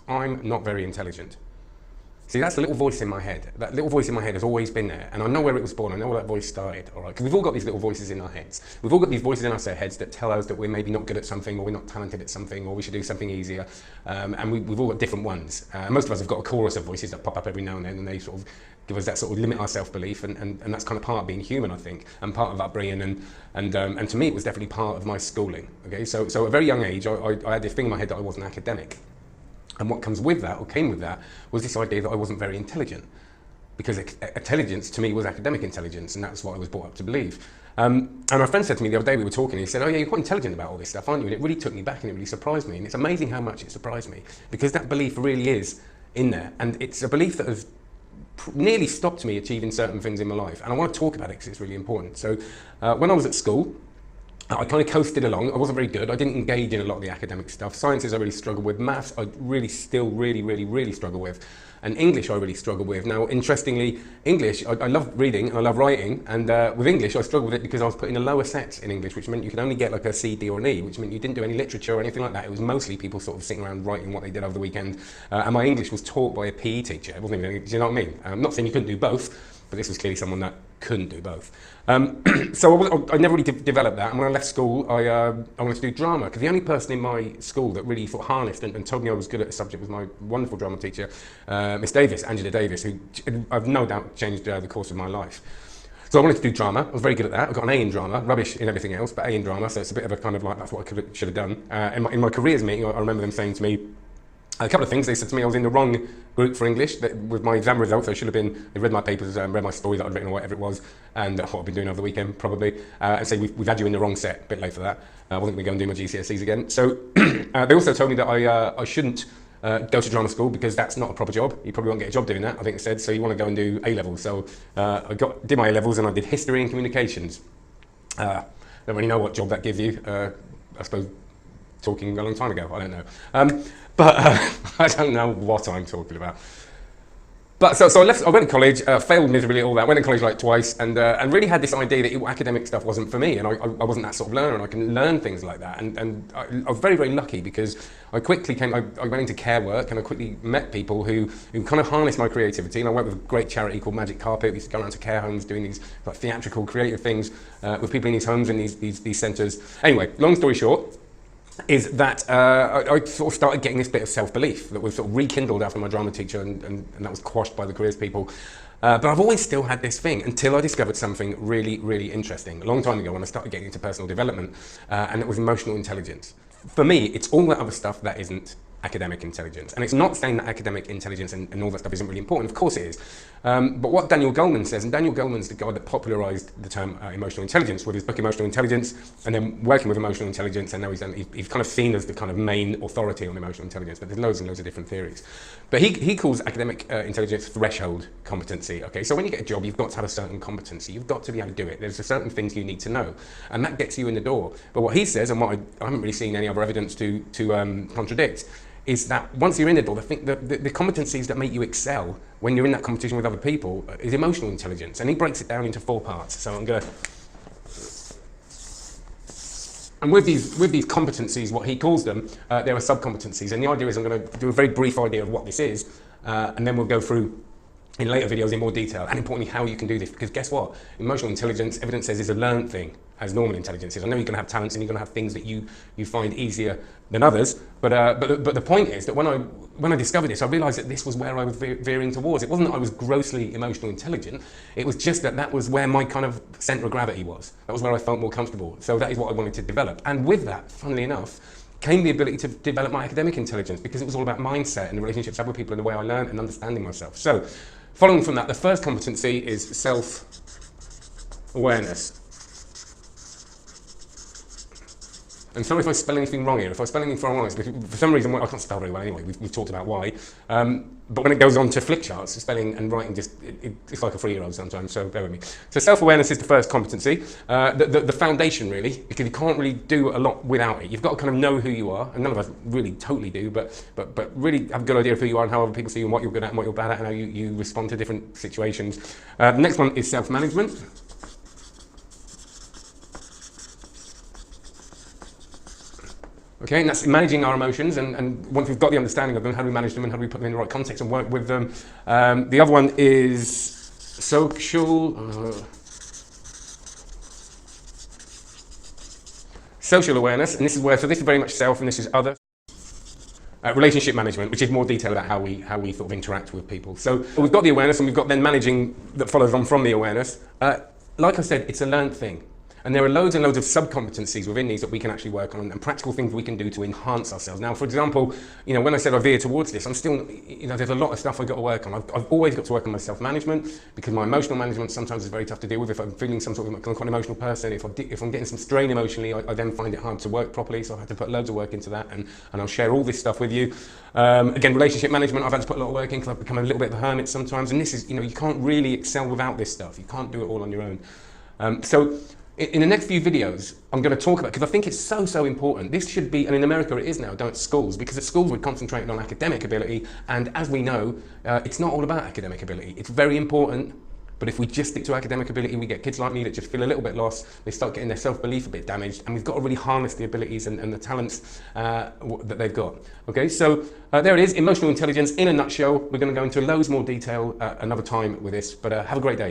I'm not very intelligent. See, that's the little voice in my head. That little voice in my head has always been there, and I know where it was born. I know where that voice started, all right? Because we've all got these little voices in our heads. We've all got these voices in our heads that tell us that we're maybe not good at something, or we're not talented at something, or we should do something easier. And we've all got different ones. Most of us have got a chorus of voices that pop up every now and then, and they sort of give us that sort of limit our self-belief, and that's kind of part of being human, I think, and part of upbringing, and to me, it was definitely part of my schooling. Okay, so at a very young age, I had this thing in my head that I wasn't academic. And what comes with that, or came with that, was this idea that I wasn't very intelligent. Because intelligence, to me, was academic intelligence, and that's what I was brought up to believe. And my friend said to me the other day, we were talking, he said, oh yeah, you're quite intelligent about all this stuff, aren't you? And it really took me back, and it really surprised me. And it's amazing how much it surprised me, because that belief really is in there. And it's a belief that has nearly stopped me achieving certain things in my life. And I want to talk about it because it's really important. So when I was at school, I kind of coasted along. I wasn't very good. I didn't engage in a lot of the academic stuff. Sciences I really struggled with. Maths I really still really struggle with. And English I really struggle with. Now, interestingly, English, I love reading and I love writing. And with English I struggled with it because I was put in a lower set in English, which meant you could only get like a C, D or an E, which meant you didn't do any literature or anything like that. It was mostly people sort of sitting around writing what they did over the weekend. And my English was taught by a PE teacher. It wasn't even, do you know what I mean? I'm not saying you couldn't do both, but this was clearly someone that couldn't do both. So I never really developed that, and when I left school I wanted to do drama, because the only person in my school that really sort of harnessed and told me I was good at the subject was my wonderful drama teacher, Miss Davis, Angela Davis, who I've no doubt changed the course of my life. So I wanted to do drama. I was very good at that. I got an A in drama, rubbish in everything else, but A in drama, so it's a bit of a kind of like, that's what I should have done. In my careers meeting, I remember them saying to me, a couple of things. They said to me I was in the wrong group for English. That with my exam results, I should have been, they read my papers, read my story that I'd written or whatever it was, and what I've been doing over the weekend probably, and say we've had you in the wrong set, a bit late for that. I wasn't going to go and do my GCSEs again. So they also told me that I shouldn't go to drama school because that's not a proper job. You probably won't get a job doing that, I think it said, so you want to go and do A-levels. So I did my A-levels and I did history and communications. Don't really know what job that gives you. I suppose talking a long time ago, I don't know. But I don't know what I'm talking about. But so I left. I went to college, failed miserably at all that. Went to college like twice, and really had this idea that academic stuff wasn't for me, and I wasn't that sort of learner, and I can learn things like that. And I was very lucky because I quickly I went into care work, and I quickly met people who kind of harnessed my creativity. And I worked with a great charity called Magic Carpet. We used to go around to care homes doing these like theatrical, creative things with people in these homes and these centres. Anyway, long story short, is that I sort of started getting this bit of self-belief that was sort of rekindled after my drama teacher, and that was quashed by the careers people. But I've always still had this thing until I discovered something really interesting a long time ago when I started getting into personal development, and it was emotional intelligence. For me, it's all that other stuff that isn't academic intelligence. And it's not saying that academic intelligence and all that stuff isn't really important. Of course it is. But what Daniel Goleman says, and Daniel Goleman's the guy that popularised the term emotional intelligence with his book Emotional Intelligence, and then working with emotional intelligence, and now he's kind of seen as the kind of main authority on emotional intelligence, but there's loads and loads of different theories. But he calls academic intelligence threshold competency. Okay, so when you get a job, you've got to have a certain competency. You've got to be able to do it. There's certain things you need to know, and that gets you in the door. But what he says, and what I haven't really seen any other evidence to contradict, is that once you're in the door, the competencies that make you excel when you're in that competition with other people is emotional intelligence. And he breaks it down into 4 parts. So I'm going to... And with these competencies, what he calls them, there are sub-competencies. And the idea is I'm going to do a very brief idea of what this is, and then we'll go through in later videos in more detail, and importantly how you can do this, because guess what? Emotional intelligence, evidence says, is a learned thing, as normal intelligence is. I know you're going to have talents and you're going to have things that you find easier than others, but the point is that when I discovered this, I realised that this was where I was veering towards. It wasn't that I was grossly emotionally intelligent, it was just that was where my kind of centre of gravity was. That was where I felt more comfortable. So that is what I wanted to develop. And with that, funnily enough, came the ability to develop my academic intelligence, because it was all about mindset and the relationships I have with people and the way I learn and understanding myself. So, following from that, the first competency is self-awareness. And sorry if I spell anything wrong here. If I spell anything wrong, it's because for some reason, I can't spell very well anyway, we've talked about why. But when it goes on to flick charts, spelling and writing it's like a 3-year-old sometimes, so bear with me. So self-awareness is the first competency, the foundation really, because you can't really do a lot without it. You've got to kind of know who you are, and none of us really totally do, but really have a good idea of who you are and how other people see you and what you're good at and what you're bad at and how you respond to different situations. The next one is self-management. Okay, and that's managing our emotions, and once we've got the understanding of them, how do we manage them and how do we put them in the right context and work with them. The other one is social awareness, and this is where, so this is very much self and this is other. Relationship management, which is more detail about how we sort of interact with people. So we've got the awareness and we've got then managing that follows on from the awareness. Like I said, it's a learned thing. And there are loads and loads of sub-competencies within these that we can actually work on and practical things we can do to enhance ourselves. Now, for example, when I said I veer towards this, I'm still, there's a lot of stuff I've got to work on. I've always got to work on my self-management because my emotional management sometimes is very tough to deal with. If I'm feeling some sort of quite an emotional person, if I'm getting some strain emotionally, I then find it hard to work properly. So I've had to put loads of work into that, and I'll share all this stuff with you. Again, relationship management, I've had to put a lot of work in because I've become a little bit of a hermit sometimes. And this is, you can't really excel without this stuff. You can't do it all on your own. So in the next few videos, I'm going to talk about, because I think it's so important. This should be, and in America it is now, don't schools, because at schools we're concentrating on academic ability, and as we know, it's not all about academic ability. It's very important, but if we just stick to academic ability, we get kids like me that just feel a little bit lost, they start getting their self-belief a bit damaged, and we've got to really harness the abilities and the talents that they've got. Okay, so there it is, emotional intelligence in a nutshell. We're going to go into loads more detail another time with this, but have a great day.